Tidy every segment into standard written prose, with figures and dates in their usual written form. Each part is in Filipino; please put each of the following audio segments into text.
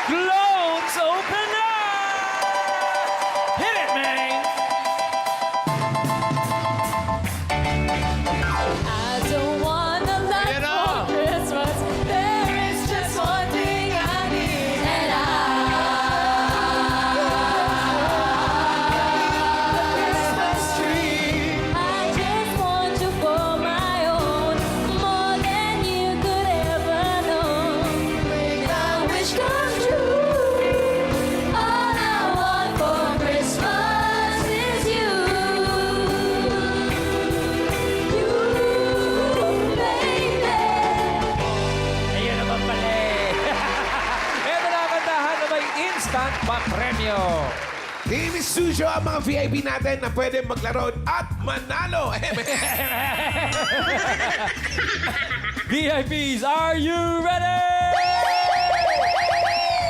Clothes open up! Hit it, man! I don't want a lot Ayan na. for Christmas. There is just one thing I need, and Christmas tree. I just want you for my own, more than you could ever know. Make my wish come true. All I want for Christmas is you. You, baby. Ayun naman pala eh. Ito na ang kantahan na may instant pa-premyo. Team Sujo ang mga VIP natin na pwede maglaro at manalo. VIPs, are you ready?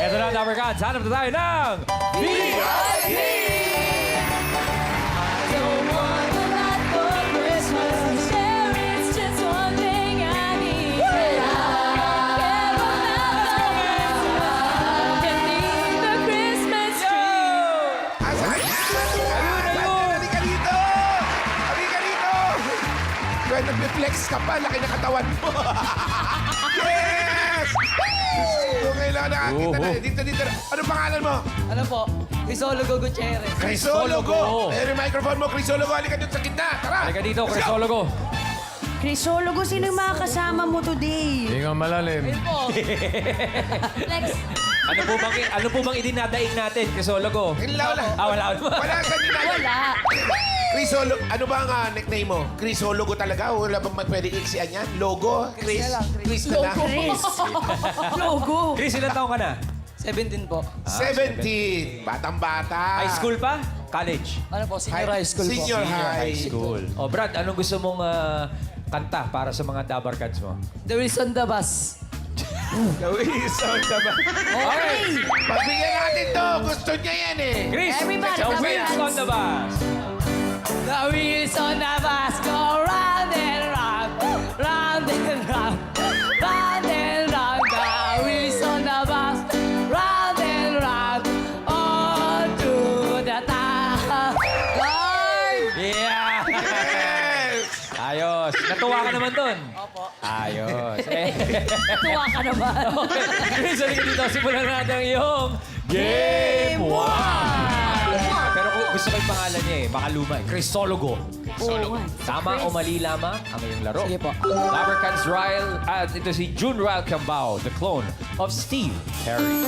Ito na, Dabber Gods. Hanap na tayo ng VIP! Don't want a lot for Christmas. There is just one thing I need. And I need the Christmas tree. Asan? Halika dito! Halika dito! Kaya nag-flex ka pa, laki na katawan mo. Yes! Kung kailangan nakakita na. Dito. Ano pangalan mo? Ano po? Crisologo Gutierrez. Crisologo. Ayan yung microphone mo, Crisologo. Halika dito sa gitna. Tara! Halika dito, Let's go. Crisologo. Crisologo, sino yung mga kasama mo today? Hindi ka malalim. Ayun po. Flex. Ano po bang idinadaig natin, Crisologo? Wala. Wala. Wala sa dinaya. Wala. Crisologo. Ano ba ang nickname mo? Crisologo talaga? Wala bang pwede iksian yan? Logo? Chris? na lang, Chris na lang? Chris. Logo. Chris, ilan taong ka na? 17 po. 17. Batang-bata. High school pa? College? Ano po? Senior high school po. Senior high. School. O, Brad, anong gusto mong kanta para sa mga Dabber Gods mo? The Wheels on the Bus. Gawin sound naman. Okay! Pagbigyan natin to. Gusto niya yan eh. Chris, Everybody, the Dabber wheels Gods. on the bus. The wheels on the bus go round and round, round and round, round and round. The wheels on the bus, round and round, on to the top. Lord! Yeah! Yes! Ayos. Natuwa ka naman dun. Opo. Ayos. Tuwa ka naman. Okay. Chris, halika dito. Simulan natin ang iyong Game 1! Pero kung gusto ko yung pangalan niya eh, baka luma eh. Crisologo. Tama o mali lamang ang iyong laro. Sige po. Dabber Gods Ryle, at ito si June Ryle Cambao, the clone of Steve Perry.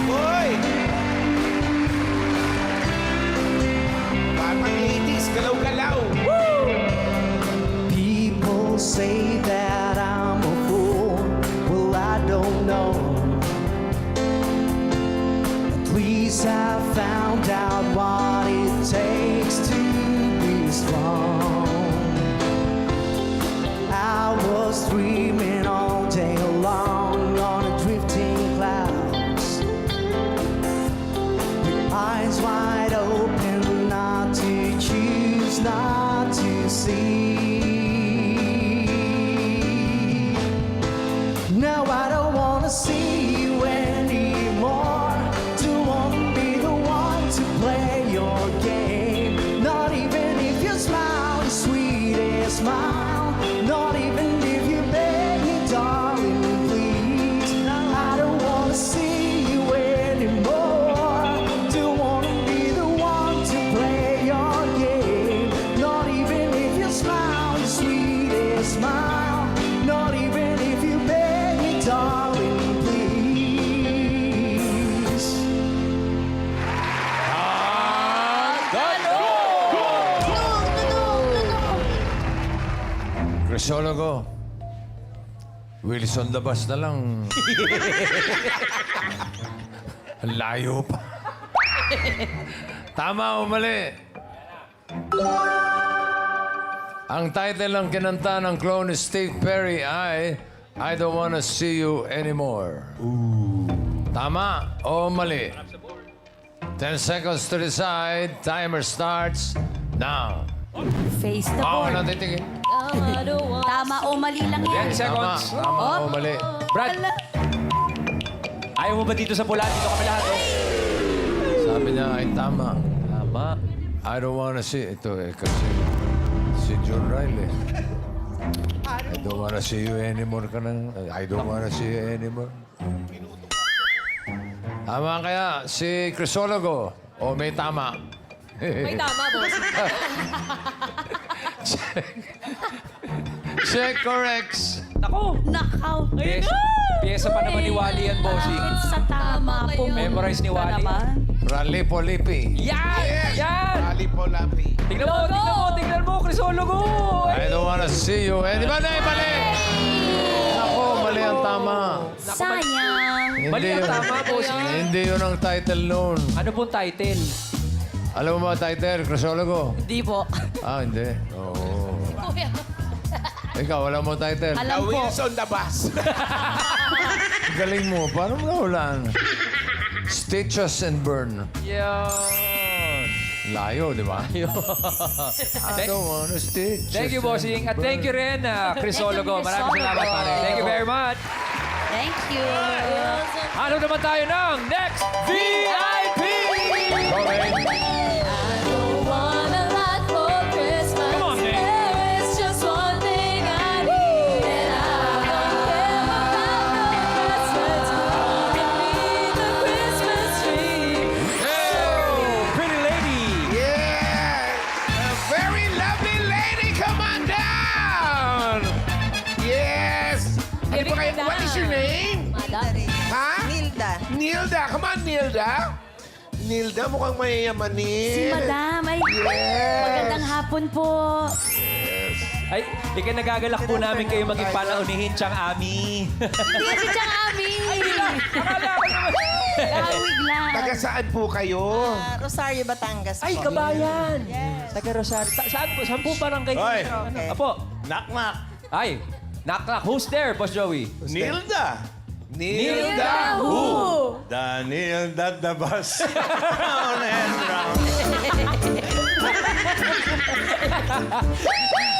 Hoy! Parang ladies, galaw-galaw. People say that I'm a fool. Well, I don't know. At least I found out what it takes to be strong. I was dreaming all day long on a drifting clouds, with eyes wide open, not to choose, not to see. Now I don't wanna see you anymore. Don't wanna be the one to play your game. Not even if your smile is sweet as smile. Not even if you beg me, darling, please. I don't wanna see you anymore. Don't wanna be the one to play your game. Not even if your smile is sweet as smile. Not even if you beg me, darling, please. Crisologo. Wheels on the bus na lang. Ang layo pa. Tama o mali? Ang title ng kinanta ng clone ni Steve Perry ay I Don't Wanna See You Anymore. Tama o mali? 10 seconds to decide. Timer starts now. Face the Ako board. na titingin. Tama o mali lang yan. 10 seconds. Tama o mali? Brad, Ayaw mo ba dito sa pula? Dito kami lahat, oh. Sabi niya ay tama. Tama. I don't wanna see... Ito kasi si John Riley. I don't wanna see you anymore ka nang... I don't wanna see you anymore. Tama kaya si Crisologo. O may tama. May tama, boss. Check corrects. Ako. Knockout. Pyesa pa naman ni Wally yan, bossing. Sa tama po. Memorize ni Wally. Ralipo-lipi. Yan! Yan! Ali po, Lapi. Tingnan mo, Crisologo! I don't wanna see you. Eh, di ba na mali? Ako, mali ang tama. Sayang. Mali ang tama, bossing. Hindi yun ang title noon. Ano pong title? Alam mo ba title, Crisologo? Hindi po. Ah, hindi. Oo. Ikaw, wala mo title. The Alam po. wheels on the bus. Galing mo. Paano mo nahulaan? Stitches and burn. Yan. Layo, di ba? I don't wanna stitch. Thank you, bossing. At thank you rin, Crisologo. Maraming salamat, pare. Thank you very much. Thank you. Ano naman tayo ng next VIP? Don't want a lot for Christmas. Come on, Nick. There is just one thing I need, and I don't care about no presents beneath the Christmas tree. Pretty lady. Yes! A very lovely lady, come on down! Yes! Ano ba kayo? What is your name? Ha? Nilda. Nilda. Come on, Nilda. Nilda, mukhang mayayamanin. Si Madam. Ay, Yes. magandang hapon po. Ay, ikinagagalak po namin kayo maging panaunihin, Chang Ami. Hindi si Chang Ami. Akala ko naman. Kawig lang. Taga saan po kayo? Rosario, Batangas Ay, po. kabayan. Yes. Taga Rosario. Saan po barangay? Hoy. Okay. Apo. Knock-knock. Ay, knock-knock. Who's there, Boss Joey? Nilda. Nilda. Who? Daniel Dadabas. Round and round.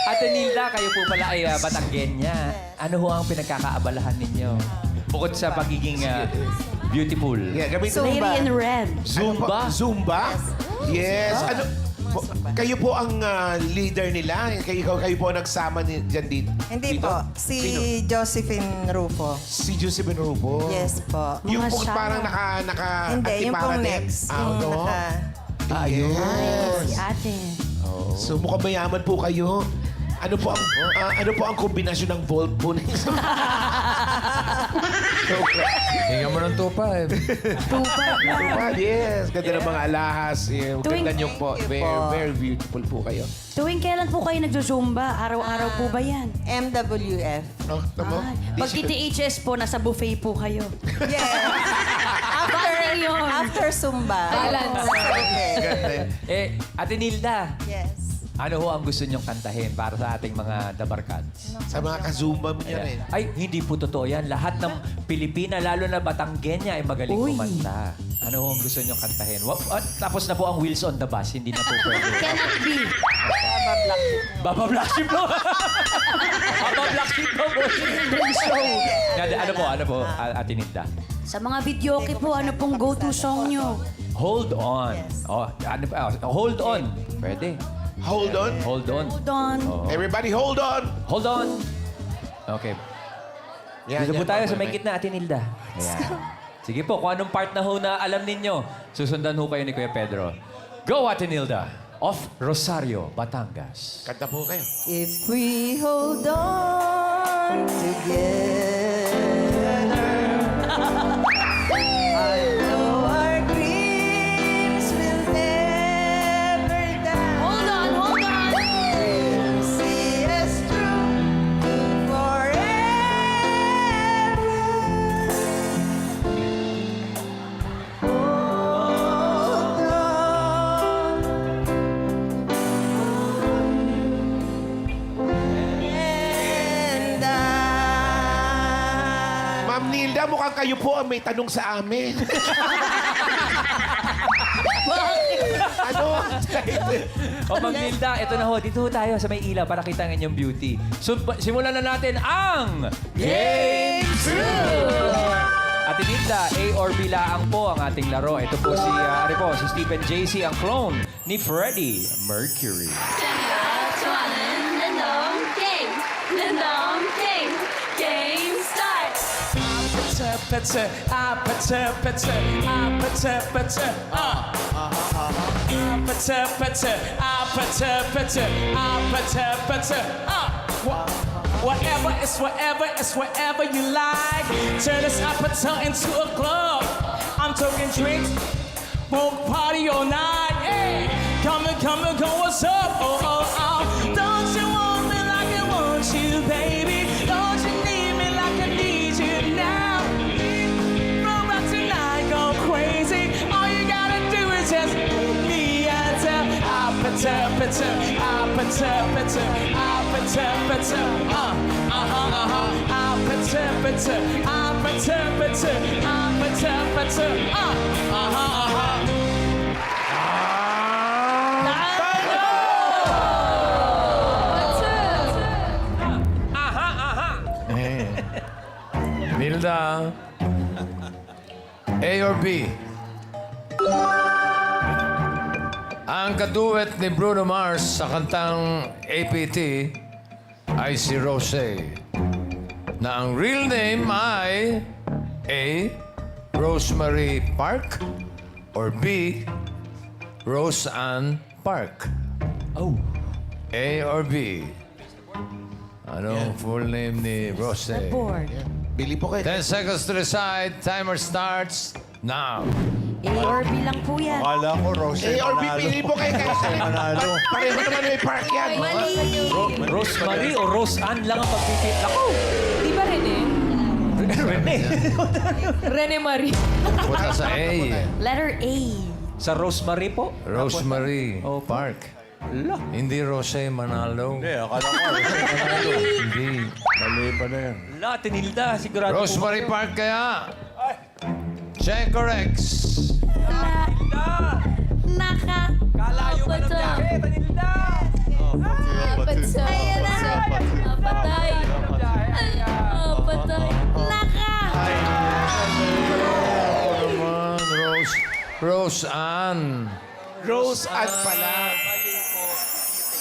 Ate Nilda, kayo po pala ay Batanggenya. Ano ho ang pinagkakaabalahan ninyo? Bukod sa pagiging beautiful. Yeah, gamitin mo Lady ba? in red. Zumba? Zumba? Yes. Ano? Kayo po ang leader nila? Kayo po ang nagsama dyan dito? Hindi dito? po. Si Josephine Rufo. Si Josephine Rupo? Yes po. Yung Mga po siya. parang naka Hindi, yung antipara pong din. next. Ah, Yung ano? naka... Ayun. Si ate. So mukhang mayaman po kayo. Ano po ang kombinasyon ng Volt po ninyo? Hinga mo ng tupa eh. Tupad, yes. Ganda ng mga alahas. Yeah, Tuwing- ganda niyo po. Thank you Very, po. very beautiful po kayo. Tuwing kailan po kayo nagsusumba? Araw-araw po ba yan? MWF. No, tamo? Pag TTHS po, nasa buffet po kayo. Yes. Bakit yun? After Zumba. Balance. Okay. Ganda. Ate Nilda, Yes. ano ho ang gusto nyong kantahin para sa ating mga dabarkads? Sa mga kazumba mo niya rin. Ay, hindi po totoo yan. Lahat ng Pilipina, lalo na Batanggenya, ay magaling Uy. kumanta. Ano ho ang gusto nyong kantahin? Tapos na po ang Wheels on the Bus. Hindi na po pwede. Cannot be. Baba Black Sheep no? Baba Black Sheep no, boss. Ano po, Ate Nilda? Sa mga videoke po, ano pong go-to song nyo? Hold on. Yes. Hold on. Pwede. Hold on. Hold on. Hold on. Everybody hold on. Hold on. Okay. Dito po tayo sa may gitna, Ate Nilda. Ayan. Sige po, kung anong part na ho na alam ninyo, susundan ho kayo ni Kuya Pedro. Go, Ate Nilda. Of Rosario, Batangas. Kanta po kayo. If we hold on together, I know our dreams will never die. Hold on, hold on. We'll see us through forever. Hold on. And Ma'am Nilda, mukhang kayo po ang may tanong sa amin. Ano? O, Ma'am Nilda, ito na ho. Dito ho tayo sa may ilaw para kita ang inyong beauty. So, simulan na natin ang... Game 2! Ate Nilda, Atinilda, A or B laang po ang ating laro. Ito po si Stephen JC, ang clone ni Freddie Mercury. Game starts. Whatever, it's whatever you like. Turn this appetite into a club. I'm talking drinks, won't party all night. Hey, come and go, what's up? Oh, oh, oh. Don't you want me like I want you, baby? Don't you need me like I need you now? Roll out tonight, go crazy. All you gotta do is just make me answer. Nilda, A or B? Ang kaduet ni Bruno Mars sa kantang APT ay si Rosé, na ang real name ay A. Rosemary Park or B. Rose Ann Park. Oh. A or B? Anong full name ni Rosé? Board. Bili po kayo. 10 seconds to decide. Timer starts now. A or B lang po yan. Akala ko, Rose. A or B, pili po kayo. Manalo. Pareho naman may park yan. Rosemary o Rose Ann lang ang pagpipit. Ako! Di ba Rene? Rene. Rene Marie. Punta sa A. Letter A. Sa Rosemary po? Rosemary Oh, Park. Ala. Hindi Rosé Manalo. Hindi, akala ko, Rose Manalo. Hindi. Mali pa na yan. Ala, Atinilda. Sigurado po. Rosemary Park kaya. Check or X. Naka. Kalayo ka ng biyahe, Atinilda. Patay. Patay. Patay. Naka. Ako naman, Rose Ann. Rose Ann pala.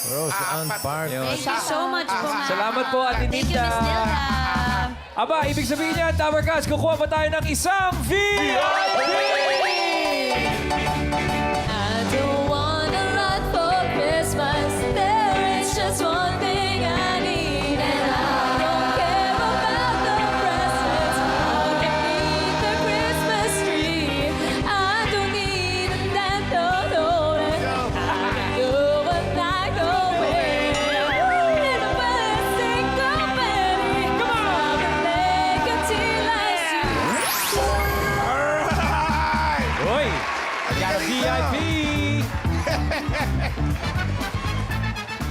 Rose Ann Park. Thank you so much po, ma'am. Salamat po, Thank you, Atinilda. Miss Nilda. Aba, ibig sabihin niya, Tower Cast, kukuha pa tayo ng isang VIP! I don't want a lot for Christmas. There is just one thing I need, and I don't care about the presents underneath the Christmas tree. I don't need a dance, no. Do what I go with. And the best thing company. Come on, make it till I see. Alright! Hoy! I got a VIP!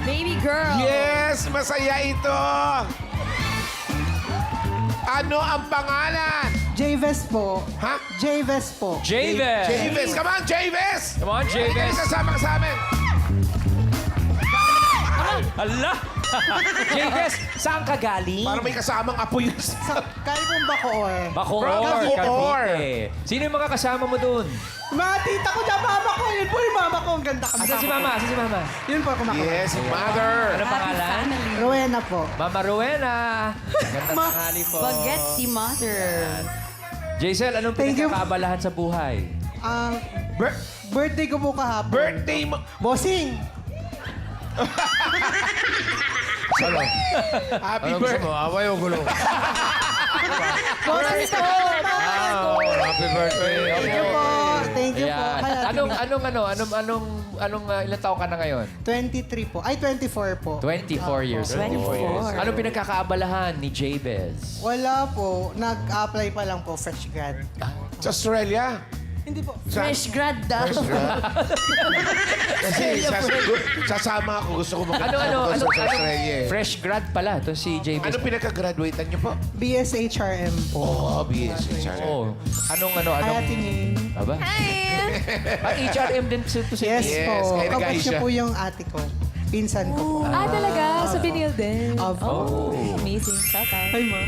Baby girl. Yes, masaya ito. Ano ang pangalan? J-Vest po. Ha? J-Vest po. Javen! Javis. Come on, Javis! Come on, Halika Javen! sasama ka sa amin. Ala! Javen, saan ka galing? Para may kasamang apo yun. Kaya pong Bacoor. Bacoor, Bacoor. Cavite. Sino yung mga kasama mo dun? Mga tita ko dyan, mama ko. Yun po yung mama ko. Ang ganda kami. Asan si Mama? Asan si Mama? Yun po, kumakain. Yes, mother. Anong pangalan? Rowena po. Mama Rowena. Ganda tanghali po. Baget si mother. Jaisel, anong Thank you. pinagkakaabalahan sa buhay? Ang birthday ko po kahapon. Birthday mo. Bossing. Ano? Happy Ano gusto birthday. mo? Away o gulo? Bossing po. Happy birthday. Thank you po. Thank you po. Ayan. Kaya, Anong ilang taon ka na ngayon? 23 po. Ay, 24 po. 24 years old. 24. Anong pinagkakaabalahan ni Jabez? Wala po. Nag-apply pa lang po. Fresh grad. Sa Australia. Hindi po. Fresh grad daw. Kasi sasama ako. Gusto ko Ano, sa Australia. fresh grad pala to si Jabez. Ano pinagka-graduatean niyo po? BSHRM po. Oh, BS. Oh, anong Kaya tingin. Aba? HRM din to si Yes, Yes, po. kaya Kapag nag-ayos siya siya. po yung ate ko. Pinsan ko po. Talaga? Sa Binil din? Opo. Amazing. Tatay. Hi, ma.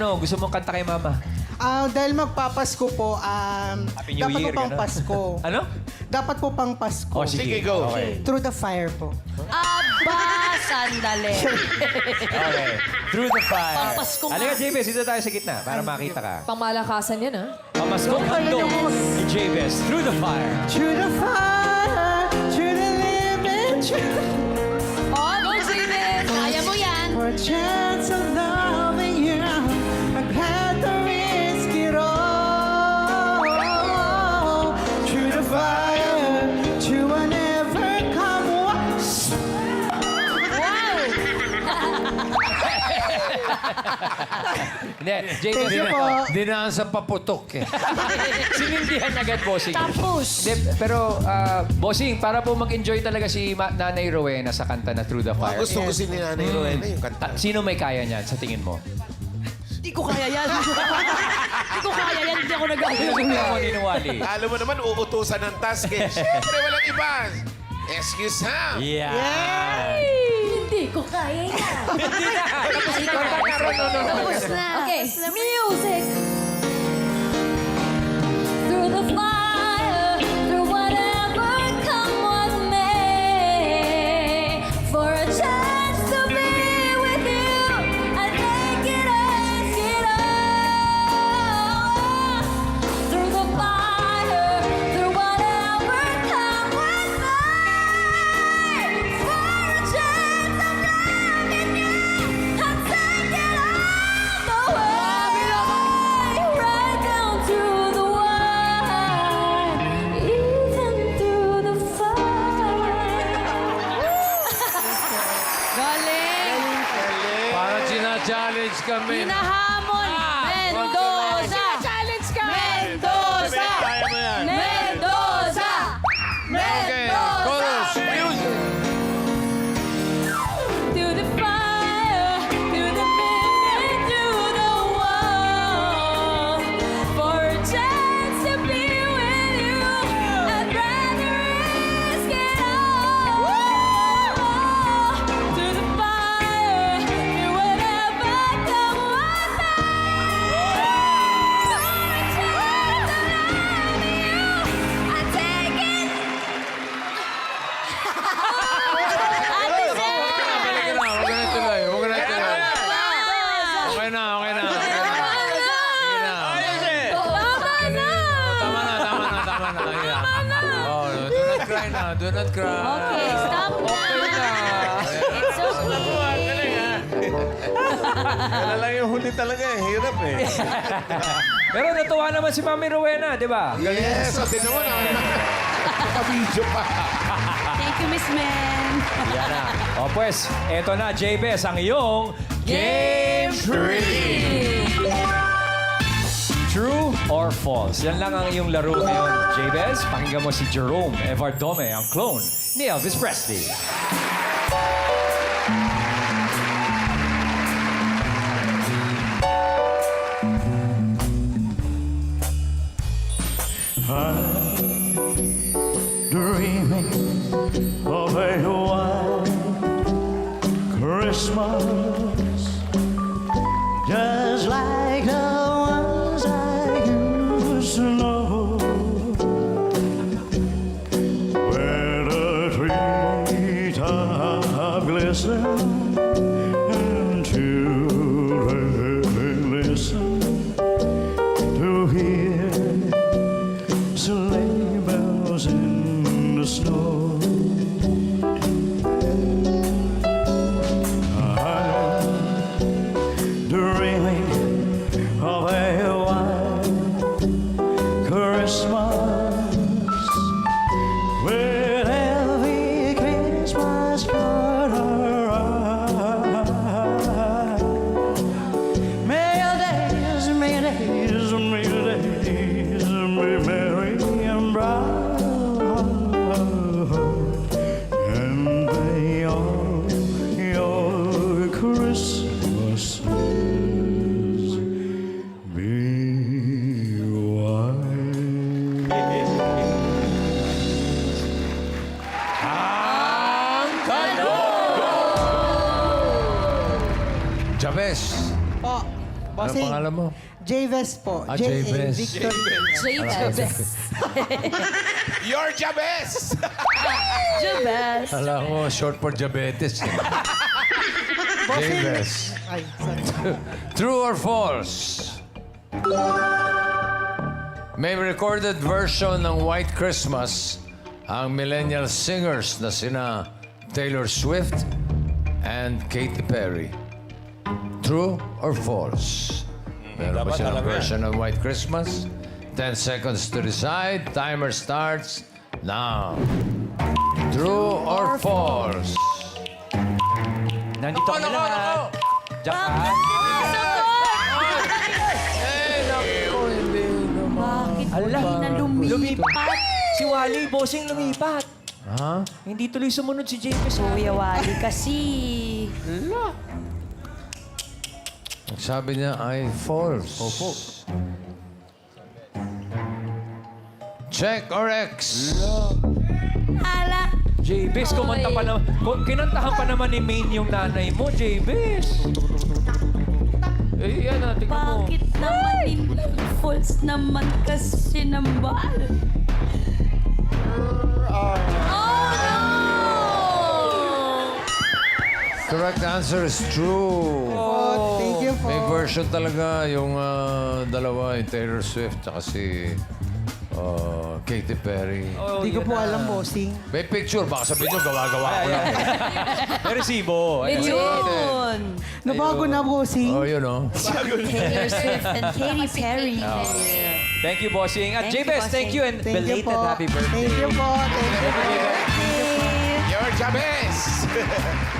Oh, gusto mong kanta kay Mama? Dahil magpapasko po, Happy New dapat Year, po pang ganun. Pasko. Ano? Dapat po pang Pasko. Oh, sige, go. Okay. Through the fire po. Aba, sandali. Okay. Through the fire. Pampasko nga. Halika, JBS. Dito tayo sa gitna para makita ka. Pangmalakasan yan, ha? Pamaskong handog ni JBS. Through the fire. Through the fire, through the limit, Oh, go, Steven! Kaya mo yan! for a chance of loving you. I'm glad to risk it all. Through the fire, to an ever come once. Hindi, JBS. Thank you po. Dinaan sa paputok eh. Sinindihan agad, bossing. Tapos. Hindi, pero, bossing, para po mag-enjoy talaga si Nanay Rowena sa kanta na Through the Fire. Gusto ko si Nanay Rowena yung kanta. Sino may kaya niyan sa tingin mo? Hindi ko kaya yan. Hindi ko kaya yan. Hindi ako Sino nag-aaway. hindi ako niniwali? Alam mo naman, uutusan ng task eh. Siyempre, walang iba. Excuse ha? Yeah! Hindi ko kaya yan! Tapos na. Okay, music! Through the fire, through whatever come what may, for a chance to be with you, I take it, ask it all. Through the fire, through whatever come what may, for a chance of loving you, I take it all the way, right down to the wire, even through the fire. Galing. Parang sina-challenge kami. Hinahamon. Mendoza. Challenge ka. Mendoza. Mendoza. Okay, chorus, music. To the fire, to the limit, to the wall. For a chance to be with you, I'd rather risk it all. To the fire, do whatever come what may. For a chance of loving you, I take it. Huwag ka na ituloy. Okay na. Okay na. Tama na. Oh, do not cry na. Do not cry. Okay, stop na. It's okay. Kaya lang yung huli talaga eh. Hirap eh. Pero natuwa naman si Mami Rowena, di ba? Yes, o tinuwa na. Naka-video pa. Thank you, Miss Men. Yan na. O pues, eto na, JBS, ang iyong Game 3! True or false? Yan lang ang iyong laro ngayon, JBS. Pakinggan mo si Jerome Evardome, ang clone ni Elvis Presley. Dreaming of a white Christmas, just like the ones I used to know, where the treetops glisten and children listen to hear sleigh bells in the snow. I'm dreaming of a white Christmas, with every Christmas card arrive. May your days, may your days, may your days be merry and bright, and may all your Christmases be white. Chavez, Po, Ano pangalan mo? J-Vest po. Ah, J-Vest. Victor. J-Jabez. You're the best! Jabez. Alam mo, short for diabetes. J-Vest. Ay, sorry. True or false? May recorded version ng White Christmas ang millennial singers na sina Taylor Swift and Katy Perry. True or false? Meron ba silang version ng White Christmas? 10 seconds to decide. Timer starts now. True or false? Nandito kami lahat. Diyan ka. Bakit Ala. hindi na lumipat? Si Wally, bossing lumipat. Ha? Hindi tuloy sumunod si James. Kuya Wally kasi. Sabi niya ay false. Opo. Check or X? Ala. James, kumanta pa naman. Kinantahan pa naman ni Maine yung nanay mo, James. Eh, yan na, tingnan mo. Bakit naman hindi false naman kasi nambal? Oh no! Correct answer is true. Oh, thank you po. May version talaga yung dalawa, yung Taylor Swift at si Katy Perry. Hindi ko po alam, bossing. May picture, baka sabihin nyo, gawa-gawa ko lang. May resibo. Yun! Nabago na, bossing. Oh, yun oh. Taylor Swift and Katy Perry. Thank you, bossing. At Thank you, James, thank you and Thank you belated po. happy birthday. Thank you po. Thank you po. You're the best!